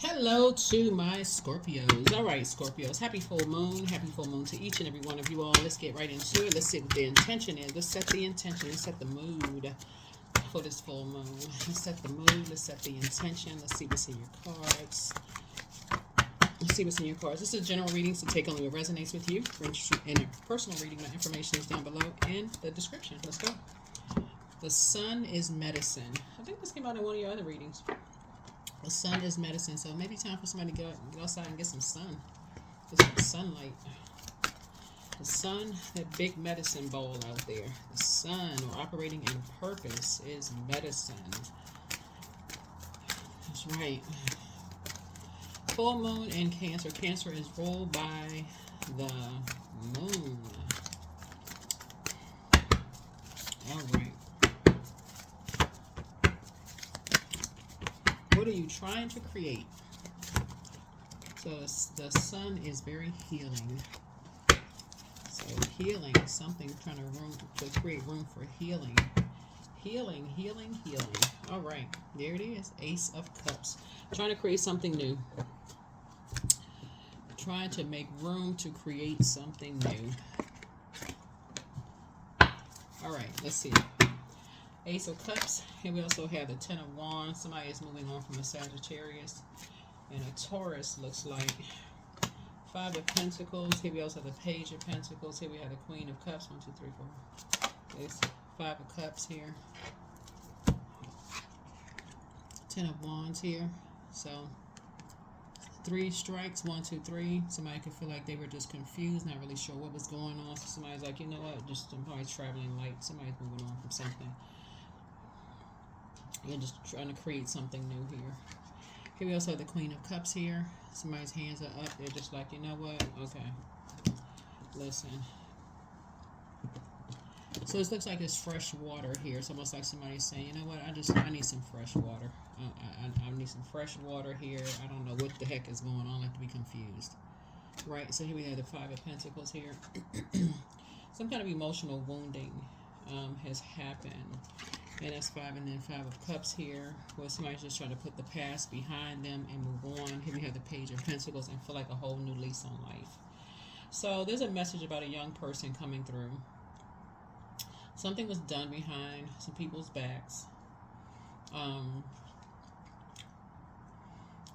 Hello to my Scorpios. All right, Scorpios. Happy full moon. Happy full moon to each and every one of you all. Let's get right into it. Let's see what the intention is. Let's set the intention. Let's set the mood for this full moon. Let's set the mood. Let's set the intention. Let's see what's in your cards. Let's see what's in your cards. This is general reading, so take only what resonates with you. For in a personal reading, my information is down below in the description. Let's go. The sun is medicine. I think this came out in one of your other readings. The sun is medicine, so maybe time for somebody to go outside and get some sun. Get some sunlight. The sun, that big medicine ball out there. The sun, or operating in purpose, is medicine. That's right. Full moon in Cancer. Cancer is ruled by the moon. All right. What are you trying to create? So the sun is very healing. So healing, something trying to create room for healing. Healing, healing, healing. All right, there it is. Ace of Cups. Trying to create something new. Trying to make room to create something new. All right, let's see. Ace of Cups. Here we also have the Ten of Wands. Somebody is moving on from a Sagittarius. And a Taurus looks like. Five of Pentacles. Here we also have the Page of Pentacles. Here we have the Queen of Cups. 1, 2, 3, 4. There's Five of Cups here. Ten of Wands here. So, 3 strikes. 1, 2, 3. Somebody could feel like they were just confused, not really sure what was going on. So somebody's like, you know what? Just somebody's traveling light. Somebody's moving on from something. You're just trying to create something new here. Here we also have the Queen of Cups here. Somebody's hands are up. They're just like, you know what? Okay. Listen. So this looks like it's fresh water here. It's almost like somebody's saying, you know what? I need some fresh water. I need some fresh water here. I don't know what the heck is going on. I like to be confused. Right. So here we have the Five of Pentacles here. Some kind of emotional wounding has happened. And that's 5, and then 5 of Cups here, where somebody's just trying to put the past behind them and move on. Here we have the Page of Pentacles and feel like a whole new lease on life. So there's a message about a young person coming through. Something was done behind some people's backs.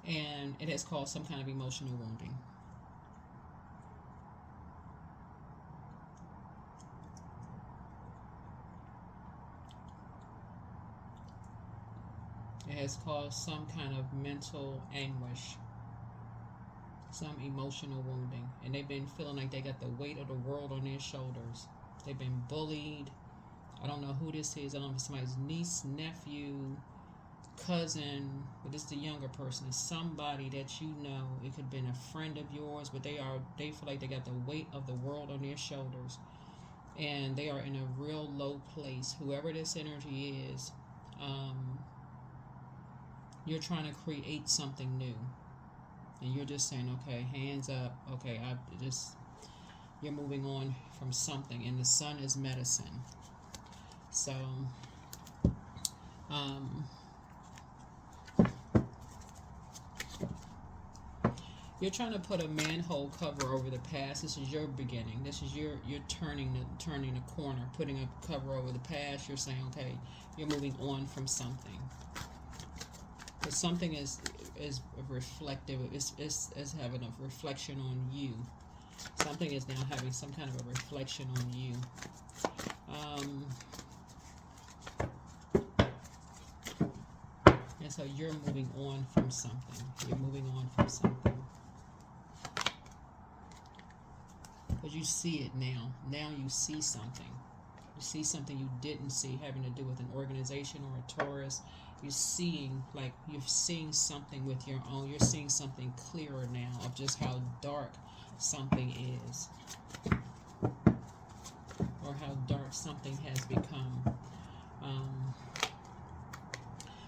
And it has caused some kind of emotional wounding. It has caused some kind of mental anguish, some emotional wounding, and they've been feeling like they got the weight of the world on their shoulders. They've been bullied. I don't know who this is. I don't know if it's somebody's niece, nephew, cousin, but it's the younger person. It's somebody that you know. It could have been a friend of yours, but they feel like they got the weight of the world on their shoulders, and they are in a real low place. Whoever this energy is, you're trying to create something new, and you're just saying, okay, hands up. Okay, you're moving on from something, and the sun is medicine. So, you're trying to put a manhole cover over the past. This is your beginning. This is you're turning the corner, putting a cover over the past. You're saying, okay, you're moving on from something. But something is reflective. It's having a reflection on you. Something is now having some kind of a reflection on you. And so you're moving on from something. You're moving on from something. Because you see it now. Now you see something. You see something you didn't see, having to do with an organization or a Taurus. You're seeing something with your own. You're seeing something clearer now of just how dark something is, or how dark something has become.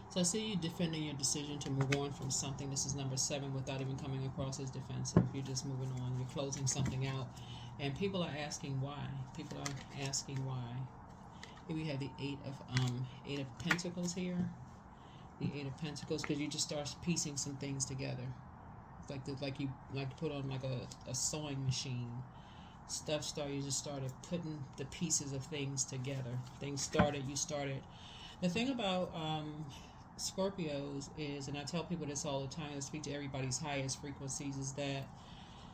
So I see you defending your decision to move on from something. This is number 7 without even coming across as defensive. You're just moving on. You're closing something out. And people are asking why. People are asking why. Here we have the Eight of Pentacles here. The Eight of Pentacles, because you just start piecing some things together. It's like you like to put on like a sewing machine. You just started putting the pieces of things together. You started. The thing about Scorpios is, and I tell people this all the time, I speak to everybody's highest frequencies, is that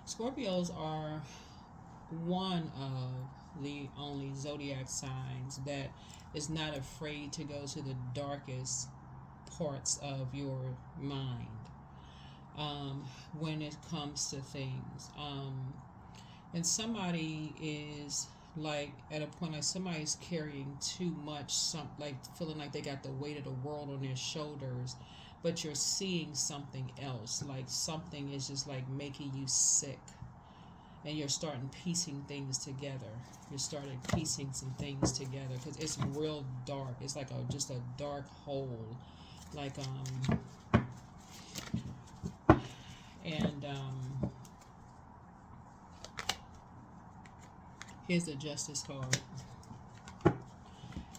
Scorpios are one of the only zodiac signs that is not afraid to go to the darkest parts of your mind when it comes to things. And somebody is like at a point, like somebody's carrying too much, like feeling like they got the weight of the world on their shoulders, but you're seeing something else, like something is just like making you sick, and you're starting piecing things together. You're starting piecing some things together because it's real dark. It's like just a dark hole, like and here's the Justice card.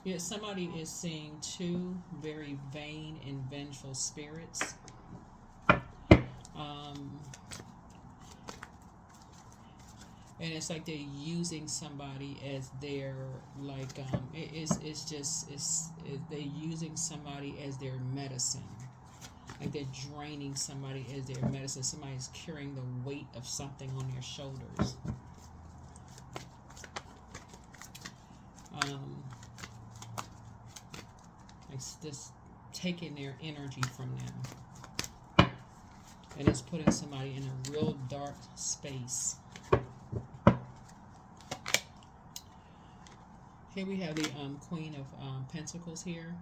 Yeah, somebody is seeing two very vain and vengeful spirits. And it's like they're using somebody as their they're using somebody as their medicine. Like they're draining somebody as their medicine. Somebody's carrying the weight of something on their shoulders. It's just taking their energy from them, and it's putting somebody in a real dark space. Here we have the Queen of Pentacles here.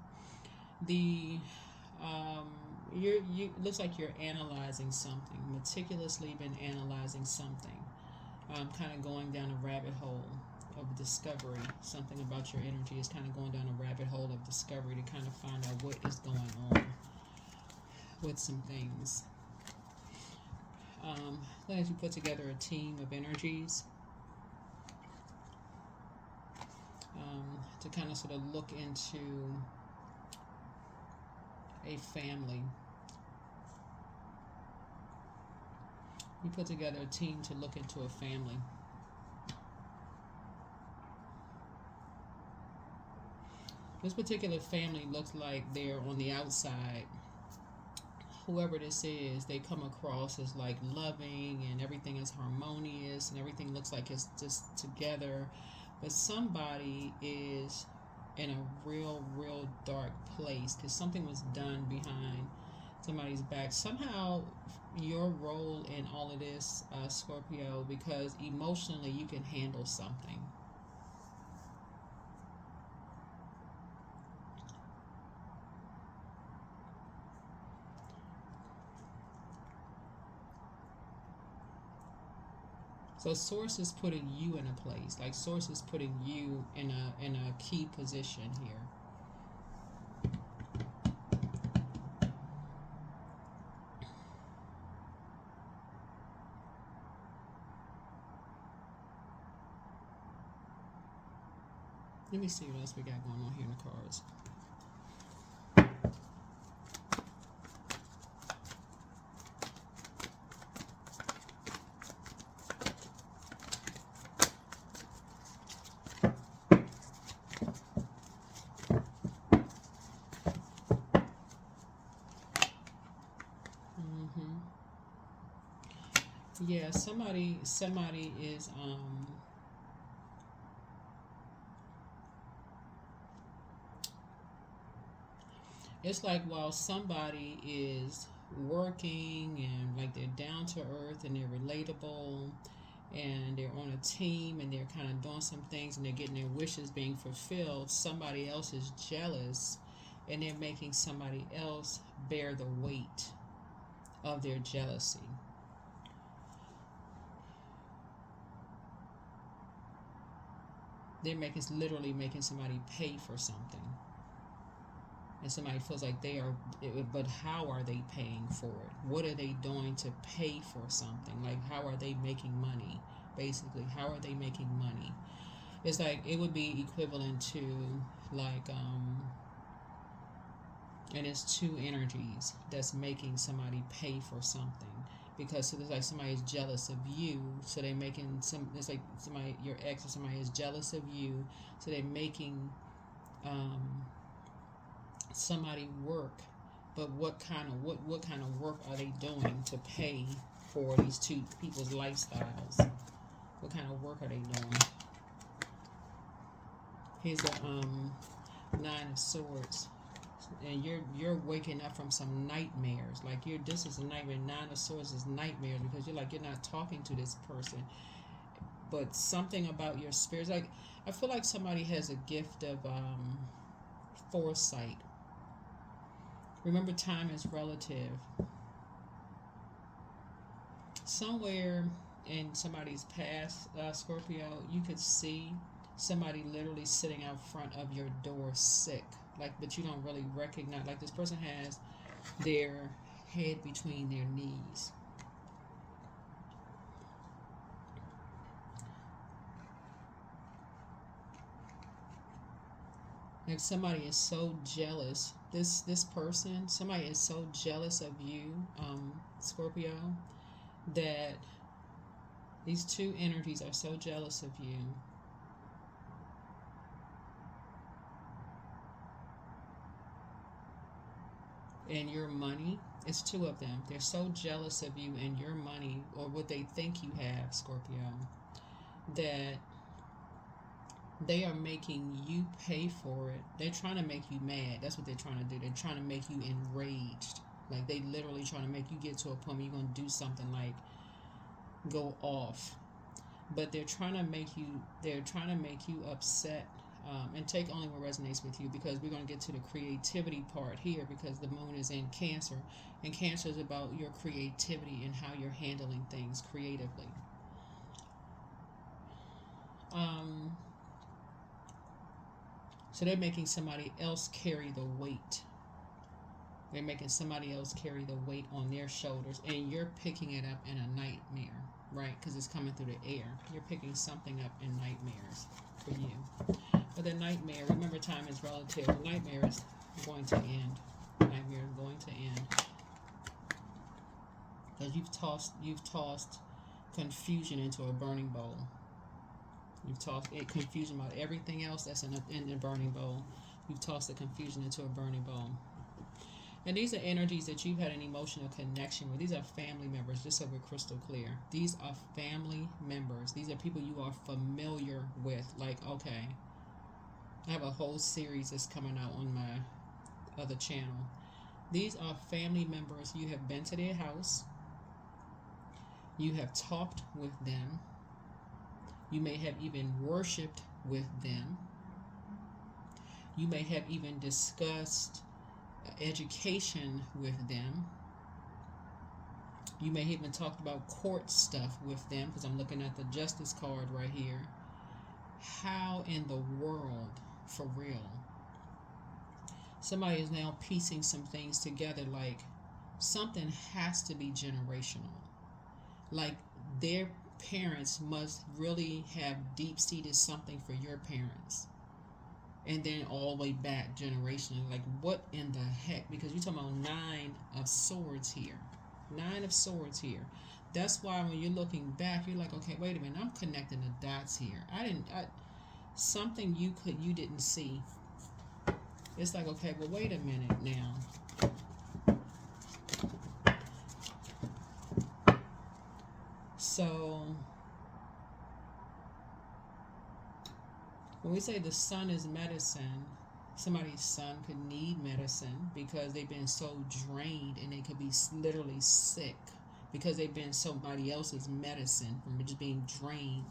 The you looks like you're analyzing something, meticulously been analyzing something, kind of going down a rabbit hole of discovery. Something about your energy is kind of going down a rabbit hole of discovery to kind of find out what is going on with some things. As you put together a team of energies to kind of sort of look into a family. You put together a team to look into a family. This particular family looks like they're on the outside. Whoever this is, they come across as like loving and everything is harmonious and everything looks like it's just together. But somebody is in a real dark place because something was done behind somebody's back. Somehow your role in all of this, Scorpio, because emotionally you can handle something. So Source is putting you in a place, like Source is putting you in a key position here. Let me see what else we got going on here in the cards. Yeah, somebody is it's like while somebody is working and like they're down to earth and they're relatable and they're on a team and they're kind of doing some things and they're getting their wishes being fulfilled, somebody else is jealous and they're making somebody else bear the weight of their jealousy. They're literally making somebody pay for something. And somebody feels like they are, but how are they paying for it? What are they doing to pay for something? Like, how are they making money? Basically, how are they making money? It's like, it would be equivalent to, like, And it's two energies that's making somebody pay for something. Because it's like somebody is jealous of you, so they're making some. It's like somebody, your ex or somebody is jealous of you, so they're making somebody work. But what kind of work are they doing to pay for these two people's lifestyles? What kind of work are they doing? Here's a Nine of Swords. And you're waking up from some nightmares. Like this is a nightmare. Nine of Swords is nightmares because you're not talking to this person. But something about your spirits, like I feel like somebody has a gift of foresight. Remember, time is relative. Somewhere in somebody's past, Scorpio, you could see somebody literally sitting out front of your door sick. Like, but you don't really recognize. Like, this person has their head between their knees. Like, somebody is so jealous. This person, somebody is so jealous of you, Scorpio, that these two energies are so jealous of you. And your money, it's two of them. They're so jealous of you and your money, or what they think you have, Scorpio, that they are making you pay for it. They're trying to make you mad. That's what they're trying to do. They're trying to make you enraged. Like, they literally trying to make you get to a point where you're going to do something like go off. But they're trying to make you upset. And take only what resonates with you, because we're going to get to the creativity part here, because the moon is in Cancer, and Cancer is about your creativity and how you're handling things creatively. So they're making somebody else carry the weight. They're making somebody else carry the weight on their shoulders, and you're picking it up in a nightmare, right? Because it's coming through the air. You're picking something up in nightmares for you. But the nightmare, remember, time is relative. The nightmare is going to end. The nightmare is going to end. Because you've tossed confusion into a burning bowl. You've tossed confusion about everything else that's in the burning bowl. You've tossed the confusion into a burning bowl. And these are energies that you've had an emotional connection with. These are family members, just so we're crystal clear. These are family members. These are people you are familiar with. Like, okay, I have a whole series that's coming out on my other channel. These are family members. You have been to their house. You have talked with them. You may have even worshipped with them. You may have even discussed education with them. You may have even talked about court stuff with them, because I'm looking at the Justice card right here. How in the world, for real? Somebody is now piecing some things together, like something has to be generational. Like, their parents must really have deep-seated something for your parents. And then all the way back generationally. Like, what in the heck? Because you're talking about Nine of Swords here. Nine of Swords here. That's why when you're looking back, you're like, okay, wait a minute. I'm connecting the dots here. Something you didn't see. It's like, okay, well, wait a minute now. So, when we say the sun is medicine, somebody's son could need medicine because they've been so drained, and they could be literally sick because they've been somebody else's medicine from just being drained.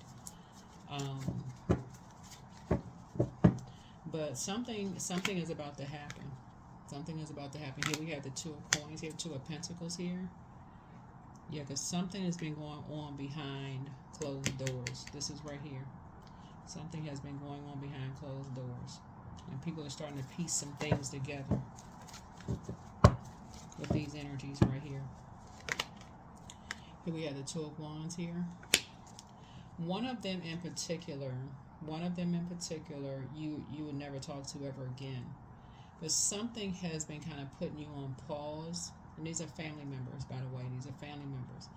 But something is about to happen. Something is about to happen. Here we have the Two of Coins here, Two of Pentacles here. Yeah, because something has been going on behind closed doors. This is right here. Something has been going on behind closed doors. And people are starting to piece some things together with these energies right here. Here we have the Two of Wands here. One of them in particular, you would never talk to ever again. but something has been kind of putting you on pause. And these are family members, by the way. These are family members.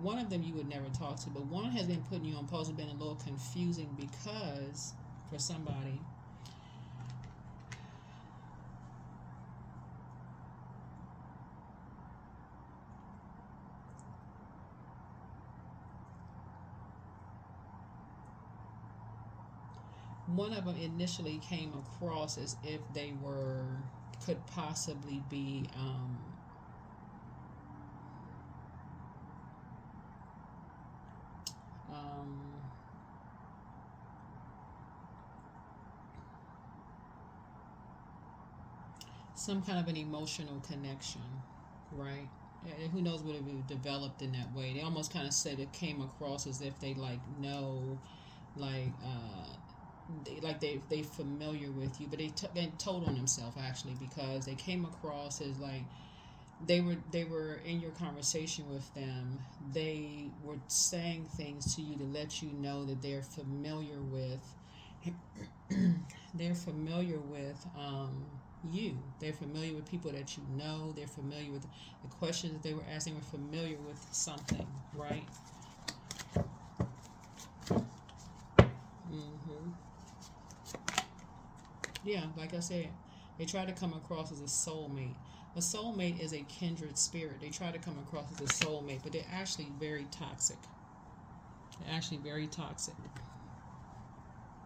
One of them you would never talk to, but one has been putting you on pause. It's been a little confusing because for somebody, one of them initially came across as if they were, could possibly be, um, some kind of an emotional connection, right? And who knows what it would have developed in that way. They almost kind of said it came across as if they like know, like they familiar with you, but they told on themselves actually, because they came across as like they were in your conversation with them. They were saying things to you to let you know that they're familiar with they're familiar with you. They're familiar with people that you know. They're familiar with the questions that they were asking. Were familiar with something, right? Mm-hmm. Yeah, like I said, they try to come across as a soulmate. A soulmate is a kindred spirit. They try to come across as a soulmate, but they're actually very toxic. They're actually very toxic.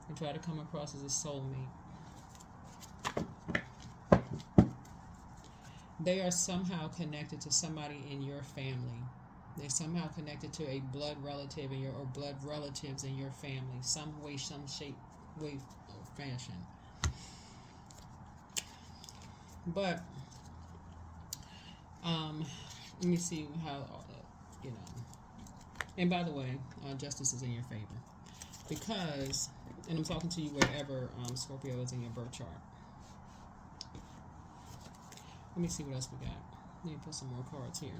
They try to come across as a soulmate. They are somehow connected to somebody in your family. They're somehow connected to a blood relative in your, or blood relatives in your family, some way, some shape, way, or fashion. But let me see how you know. And by the way, justice is in your favor because, and I'm talking to you wherever Scorpio is in your birth chart. Let me see what else we got. Let me put some more cards here.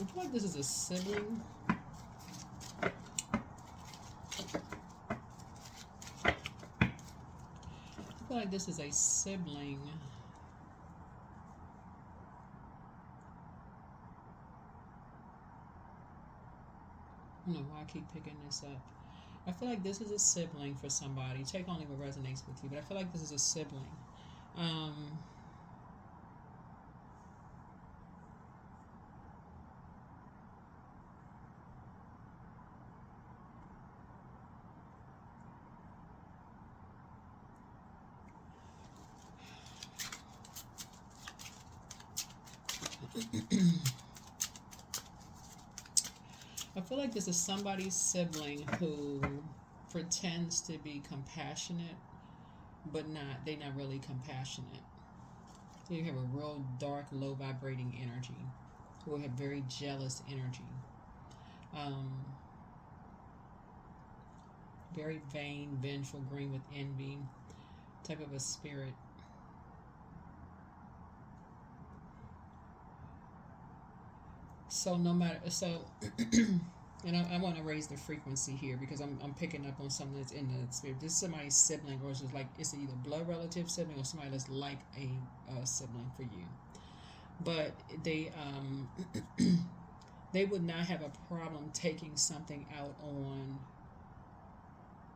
I feel like this is a sibling. I feel like this is a sibling. I don't know why I keep picking this up. I feel like this is a sibling for somebody. Take only what resonates with you, but I feel like this is a sibling. Um, I feel like this is somebody's sibling who pretends to be compassionate, but they're not really compassionate. They have a real dark, low vibrating energy, who have very jealous energy. Um, Very vain, vengeful, green with envy type of a spirit. So no matter and I want to raise the frequency here because I'm picking up on something that's in the spirit. This is somebody's sibling, or it's just like it's either blood relative sibling or somebody that's like a sibling for you. But they would not have a problem taking something out on,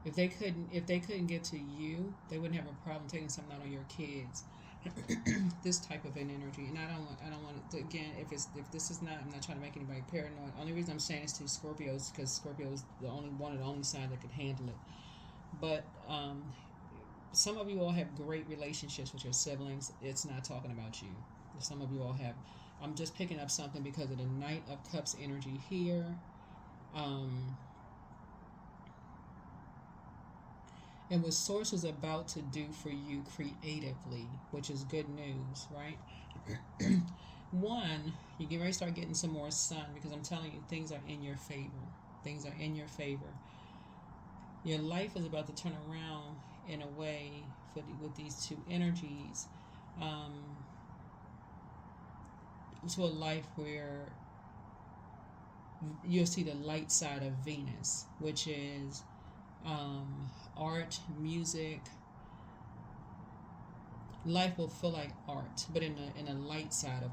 if they couldn't get to you, they wouldn't have a problem taking something out on your kids. This type of an energy, and I don't want to, again, if this is not, I'm not trying to make anybody paranoid. Only reason I'm saying this to Scorpios because Scorpio is the only one of the only sign that could handle it. But some of you all have great relationships with your siblings. It's not talking about you. Some of you all have. I'm just picking up something because of the Knight of Cups energy here. Um, and what source is about to do for you creatively, which is good news, right? One, you get ready to start getting some more sun, because I'm telling you, things are in your favor. Things are in your favor. Your life is about to turn around in a way with these two energies, um, to a life where you'll see the light side of Venus, which is art, music. Life will feel like art, but in a light side of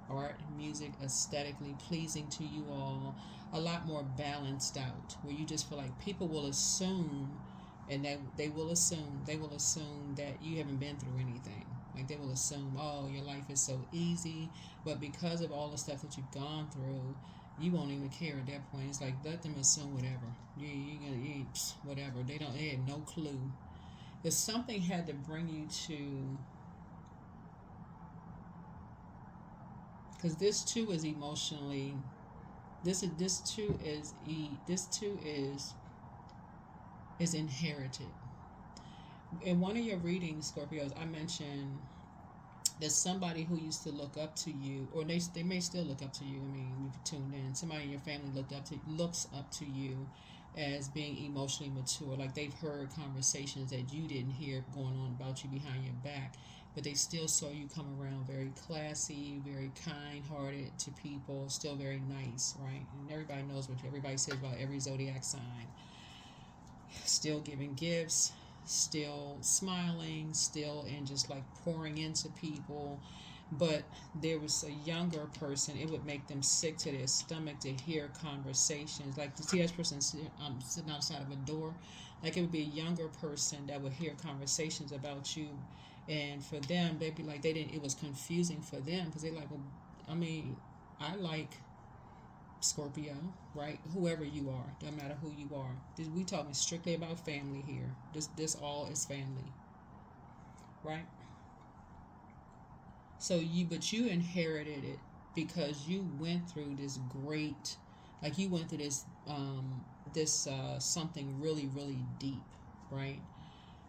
art, music, aesthetically pleasing to you all, a lot more balanced out, where you just feel like people will assume, and that they will assume that you haven't been through anything. Like, they will assume, oh, your life is so easy, but because of all the stuff that you've gone through, you won't even care at that point. It's like, let them assume whatever. Whatever. They had no clue. If something had to bring you to, because this too is emotionally, this too is inherited. In one of your readings, Scorpios, I mentioned that somebody who used to look up to you, or they may still look up to you. I mean, you've tuned in. Somebody in your family looks up to you as being emotionally mature. Like, they've heard conversations that you didn't hear going on about you behind your back, but they still saw you come around very classy, very kind-hearted to people, still very nice, right? And everybody knows what everybody says about every Zodiac sign. Still giving gifts, still smiling, still and just like pouring into people. But there was a younger person, it would make them sick to their stomach to hear conversations. Like, to see that person sitting outside of a door, like, it would be a younger person that would hear conversations about you. And for them, they'd be like, it was confusing for them, because they're like, well, I mean, I like Scorpio, right? Whoever you are, doesn't matter who you are. We talking strictly about family here. This all is family, right? So you inherited it because you went through this great, like, you went through this something really, really deep, right?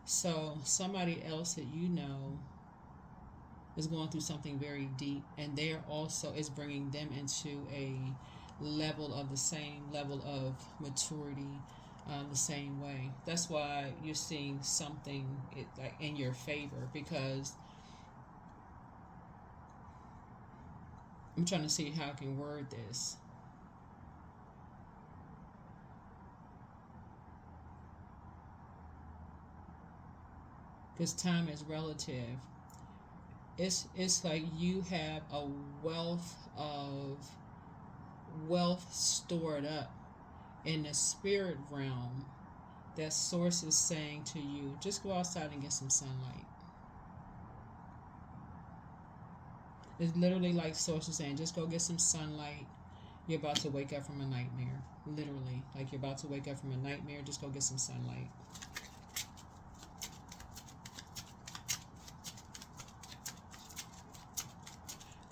So somebody else that you know is going through something very deep, and they're also is bringing them into a level of the same level of maturity, the same way. That's why you're seeing something like in your favor, because I'm trying to see how I can word this. Because time is relative. It's like you have a wealth stored up in the spirit realm, that source is saying to you, just go outside and get some sunlight. It's literally like source is saying, just go get some sunlight. You're about to wake up from a nightmare. Literally, like, you're about to wake up from a nightmare. Just go get some sunlight.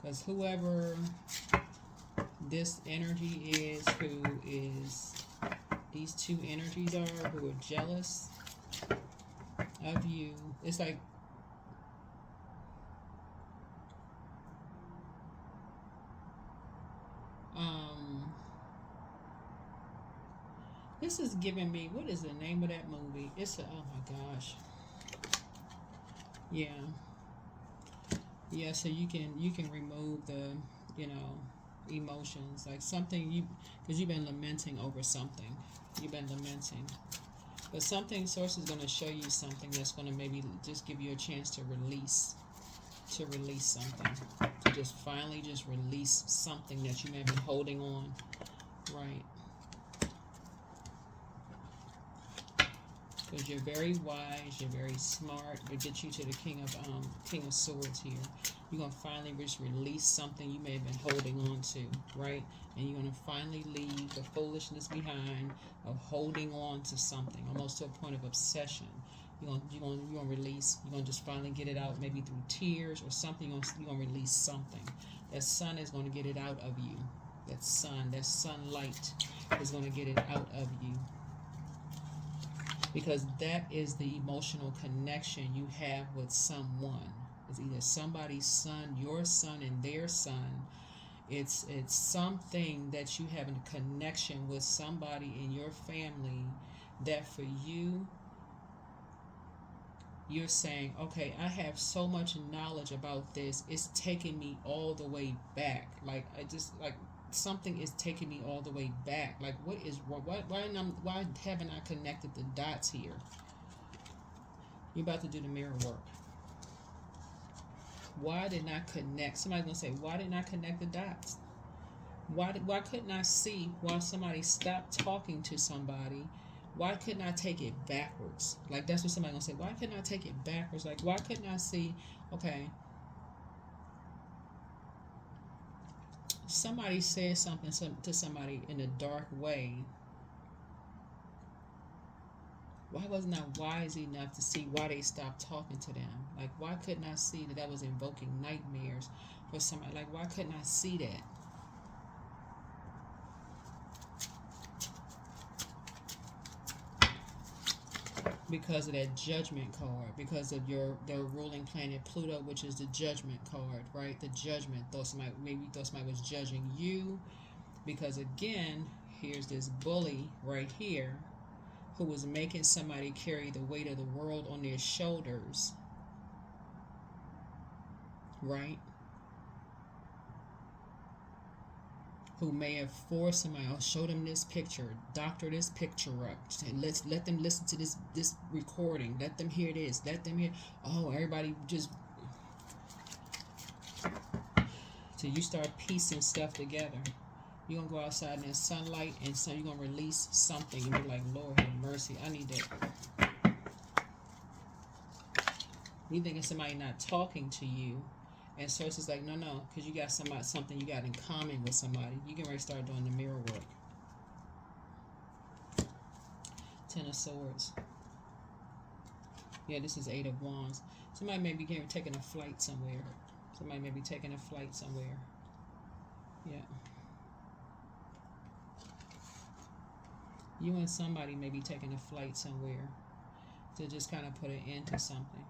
Because whoever this energy is, who is these two energies are, who are jealous of you, it's like, this is giving me, what is the name of that movie? Oh my gosh. Yeah. Yeah, so you can remove the, emotions, like something because you've been lamenting over something. You've been lamenting. But something, source is going to show you something that's going to maybe just give you a chance to release something. To just finally just release something that you may have been holding on. Right. Because you're very wise, you're very smart. We'll get you to the King of Swords here. You're going to finally just release something you may have been holding on to, right? And you're going to finally leave the foolishness behind of holding on to something, almost to a point of obsession. You're going to release. You're going to just finally get it out, maybe through tears or something. You're going to release something. That sun is going to get it out of you. That sunlight is going to get it out of you. because that is the emotional connection you have with someone. It's either somebody's son, your son, and their son. It's something that you have a connection with somebody in your family that for you, you're saying, okay, I have so much knowledge about this. It's taking me all the way back. Like I just like something is taking me all the way back. Like what is why haven't I connected the dots here? You're about to do the mirror work. Why did not connect? Somebody's gonna say, why didn't I connect the dots? Why couldn't I see while somebody stopped talking to somebody? Why couldn't I take it backwards? Like that's what somebody's gonna say. Why couldn't I take it backwards? Like why couldn't I see? Okay, somebody said something to somebody in a dark way. Why wasn't I wise enough to see why they stopped talking to them? Like why couldn't I see that was invoking nightmares for somebody? Like why couldn't I see that? Because of that judgment card, because of the ruling planet Pluto, which is the judgment card, right? The judgment. Maybe thought somebody was judging you, because again, here's this bully right here who was making somebody carry the weight of the world on their shoulders, right? Who may have forced somebody, I'll show them this picture, doctor this picture up, and let them listen to this recording, let them hear this, let them hear, oh, everybody just, so you start piecing stuff together. You're gonna go outside in the sunlight, and so you're gonna release something, and be like, Lord have mercy, I need that. You thinking somebody not talking to you, and so it's like, no, because you got something you got in common with somebody. You can already start doing the mirror work. Ten of Swords. Yeah, this is Eight of Wands. Somebody may be taking a flight somewhere. Somebody may be taking a flight somewhere. Yeah. You and somebody may be taking a flight somewhere to just kind of put an end to something.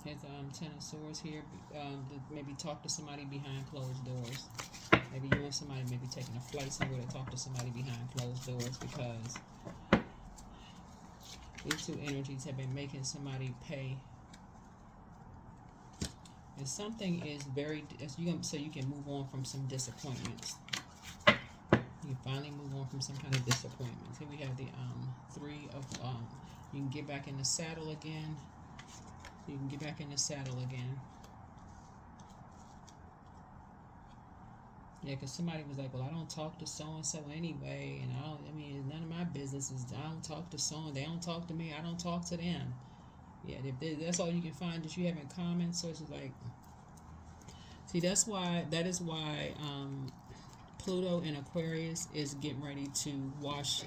There's Ten of Swords here. Maybe talk to somebody behind closed doors. Maybe you and somebody may be taking a flight somewhere to talk to somebody behind closed doors, because these two energies have been making somebody pay. And something is so you can move on from some disappointments. You finally move on from some kind of disappointments. Here we have the Three of you can get back in the saddle again. You can get back in the saddle again. Yeah, because somebody was like, well, I don't talk to so-and-so anyway, and it's none of my business. I don't talk to so-and-so. They don't talk to me. I don't talk to them. Yeah, that's all you can find that you have in common. So it's just like, see, that is why Pluto in Aquarius is getting ready to wash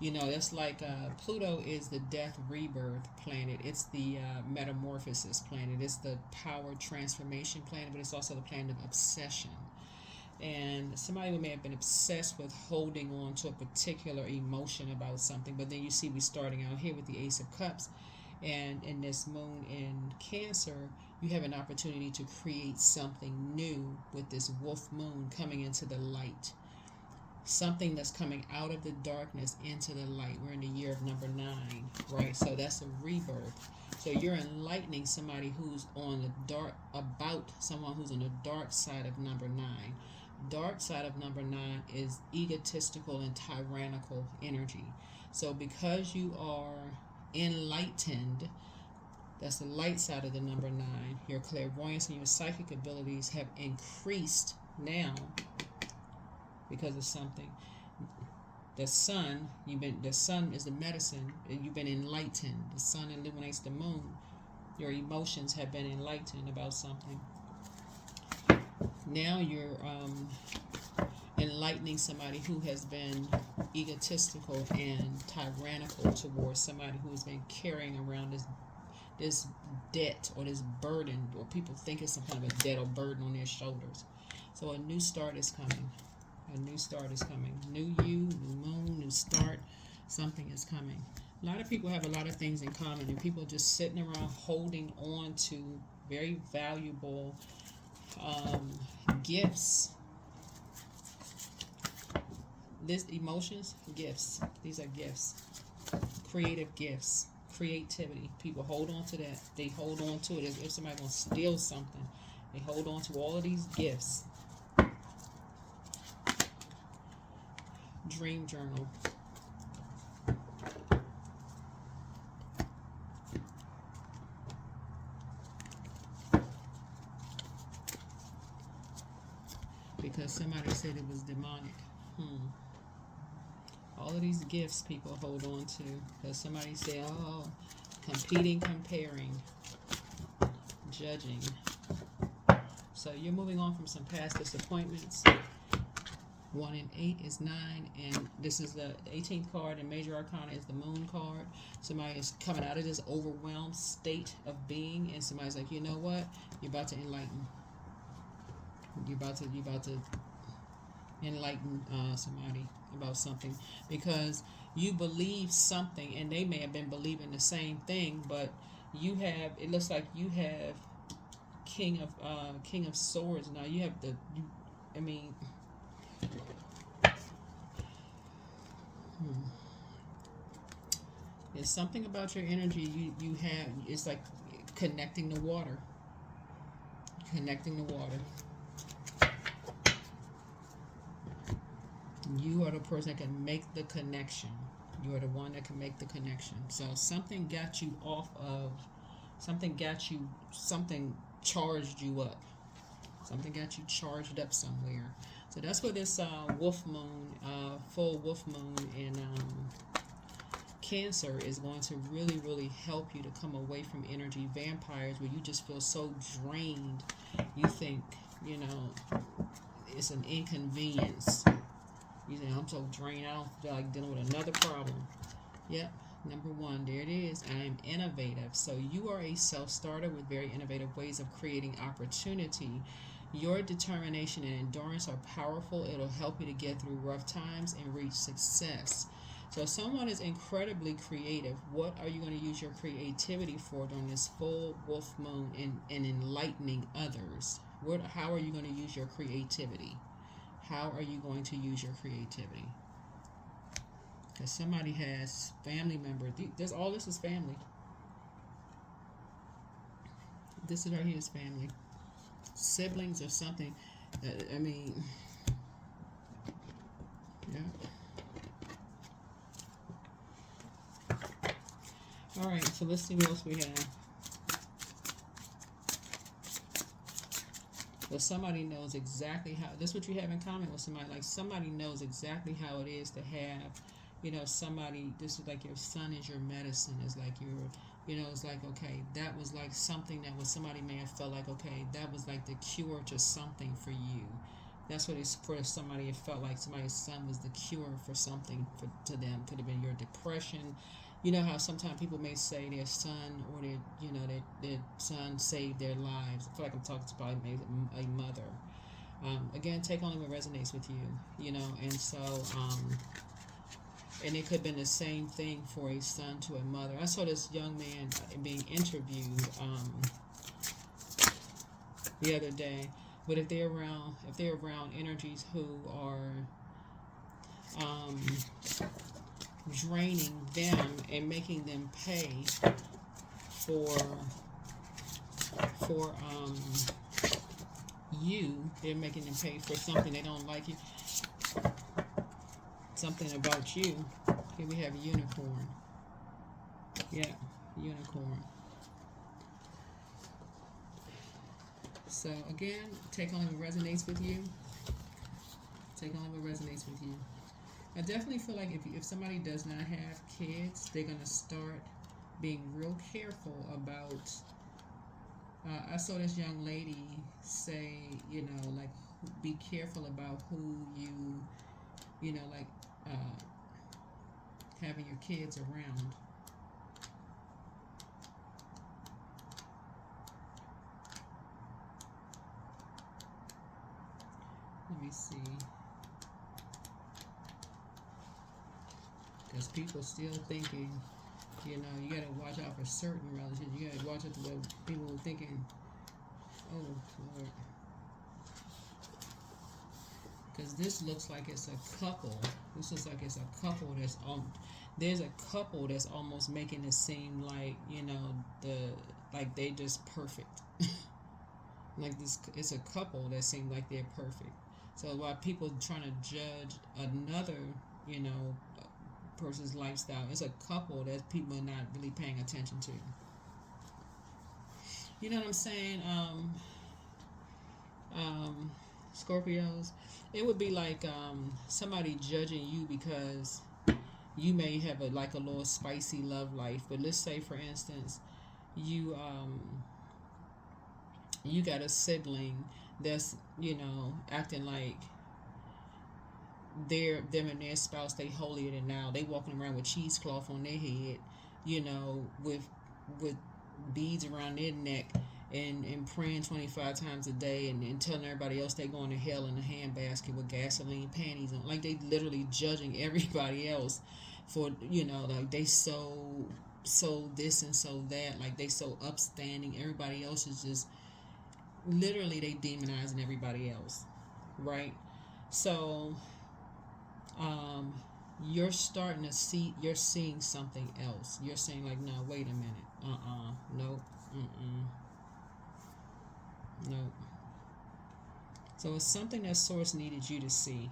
that's like Pluto is the death rebirth planet. It's the metamorphosis planet. It's the power transformation planet, but it's also the planet of obsession. And somebody may have been obsessed with holding on to a particular emotion about something, but then you see we starting out here with the Ace of Cups, and in this moon in Cancer, you have an opportunity to create something new with this wolf moon coming into the light. Something that's coming out of the darkness into the light. We're in the year of number 9, right? So that's a rebirth. So you're enlightening somebody who's on the dark, about someone who's on the dark side of number 9. Dark side of number 9 is egotistical and tyrannical energy. So because you are enlightened, that's the light side of the number 9. Your clairvoyance and your psychic abilities have increased now because of something. The sun is the medicine. You've been enlightened. The sun illuminates the moon. Your emotions have been enlightened about something. Now you're enlightening somebody who has been egotistical and tyrannical towards somebody who has been carrying around this debt or this burden, or people think it's some kind of a debt or burden on their shoulders. So a new start is coming. A new start is coming. New you, new moon, new start. Something is coming. A lot of people have a lot of things in common, and people just sitting around holding on to very valuable gifts. This emotions, gifts. These are gifts. Creative gifts. Creativity. People hold on to that. They hold on to it as if somebody gonna steal something. They hold on to all of these gifts. Dream journal. Because somebody said it was demonic. All of these gifts people hold on to because somebody said, oh, competing, comparing, judging. So you're moving on from some past disappointments. 1 and 8 is 9, and this is the 18th card, and Major Arcana is the Moon card. Somebody is coming out of this overwhelmed state of being, and somebody's like, you know what? You're about to enlighten. You're about to enlighten somebody about something, because you believe something, and they may have been believing the same thing, but you have. It looks like you have King of Swords now. You have there's something about your energy you have. It's like connecting the water. Connecting the water. You are the person that can make the connection. You are the one that can make the connection. So something got you off of, something charged you up. Something got you charged up somewhere. So that's what this wolf moon, full wolf moon in Cancer is going to really, really help you to come away from energy vampires where you just feel so drained. You think, it's an inconvenience. You say, I'm so drained, I don't feel like dealing with another problem. Yep, number 1, there it is. I am innovative. So you are a self-starter with very innovative ways of creating opportunity. Your determination and endurance are powerful. It'll help you to get through rough times and reach success. So if someone is incredibly creative, what are you going to use your creativity for during this full wolf moon and enlightening others? How are you going to use your creativity? How are you going to use your creativity? Because somebody has family members. All this is family. This is right here is family. Siblings or something. Yeah. All right, so let's see what else we have. Well, somebody knows exactly how. This is what you have in common with somebody. Like somebody knows exactly how it is to have, somebody. This is like your son is your medicine. It's like it's like, okay, that was like something that was somebody may have felt like, okay, that was like the cure to something for you. That's what it's for somebody. It felt like somebody's son was the cure for something to them. Could have been your depression. You know how sometimes people may say their son or their son saved their lives. I feel like I'm talking about maybe a mother. Again, take only what resonates with you, and so, and it could have been the same thing for a son to a mother. I saw this young man being interviewed the other day, but if they're around energies who are draining them and making them pay for you, they're making them pay for something they don't like you, something about you. Here we have unicorn. Yeah, unicorn. So again, take on what resonates with you. Take on what resonates with you. I definitely feel like if somebody does not have kids, they're going to start being real careful about. I saw this young lady say, like, be careful about who you, having your kids around. Let me see. because people still thinking, you know, you got to watch out for certain relatives. You got to watch out for what people thinking, oh, Lord. Because this looks like it's a couple. This looks like it's a couple that's there's a couple that's almost making it seem like, you know, like they just perfect. Like this, it's a couple that seem like they're perfect. So while people trying to judge another, you know, person's lifestyle, it's a couple that people are not really paying attention to. You know what I'm saying? Scorpios, it would be like somebody judging you because you may have a little spicy love life. But let's say, for instance, you you got a sibling that's, you know, acting like them and their spouse, they holier than now. They walking around with cheesecloth on their head, you know, with beads around their neck, and praying 25 times a day, and telling everybody else they going to hell in a handbasket with gasoline panties on. Like they literally judging everybody else for, you know, like they so this and so that, like they so upstanding. Everybody else is just literally they demonizing everybody else, right? So you're starting to see, you're seeing something else. You're saying like, no, wait a minute, nope, nope. So it's something that Source needed you to see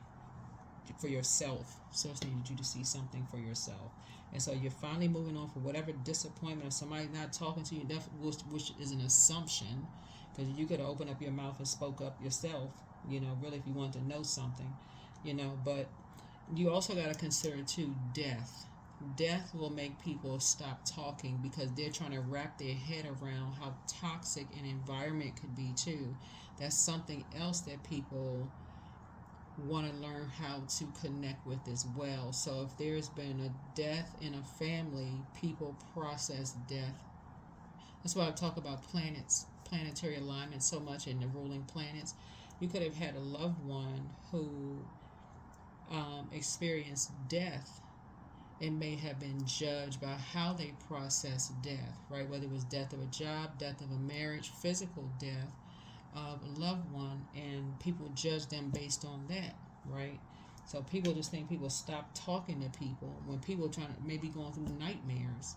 for yourself. Source needed you to see something for yourself. And so you're finally moving on for whatever disappointment of somebody not talking to you, which is an assumption, because you could have opened up your mouth and spoke up yourself, you know, really if you wanted to know something, you know. But you also got to consider too death. Death will make people stop talking because they're trying to wrap their head around how toxic an environment could be too. That's something else that people want to learn how to connect with as well. So if there's been a death in a family, people process death. That's why I talk about planets, planetary alignment so much in the ruling planets. You could have had a loved one who experienced death and may have been judged by how they process death, right? Whether it was death of a job, death of a marriage, physical death of a loved one, and people judge them based on that, right? So people just think people stop talking to people when people trying to maybe going through nightmares,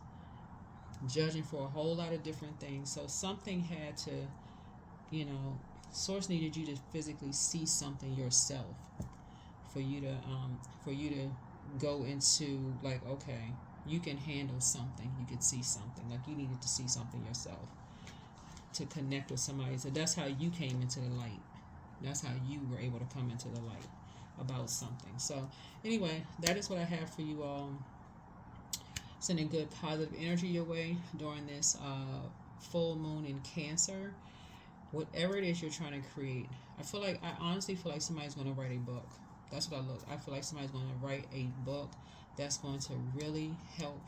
judging for a whole lot of different things. So something had to, you know, Source needed you to physically see something yourself for you to go into like, okay, you can handle something, you can see something, like you needed to see something yourself to connect with somebody. So that's how you came into the light. That's how you were able to come into the light about something. So anyway, that is what I have for you all. Sending good positive energy your way during this full moon in Cancer. Whatever it is you're trying to create, I honestly feel like somebody's going to write a book. That's what I feel like somebody's going to write a book that's going to really help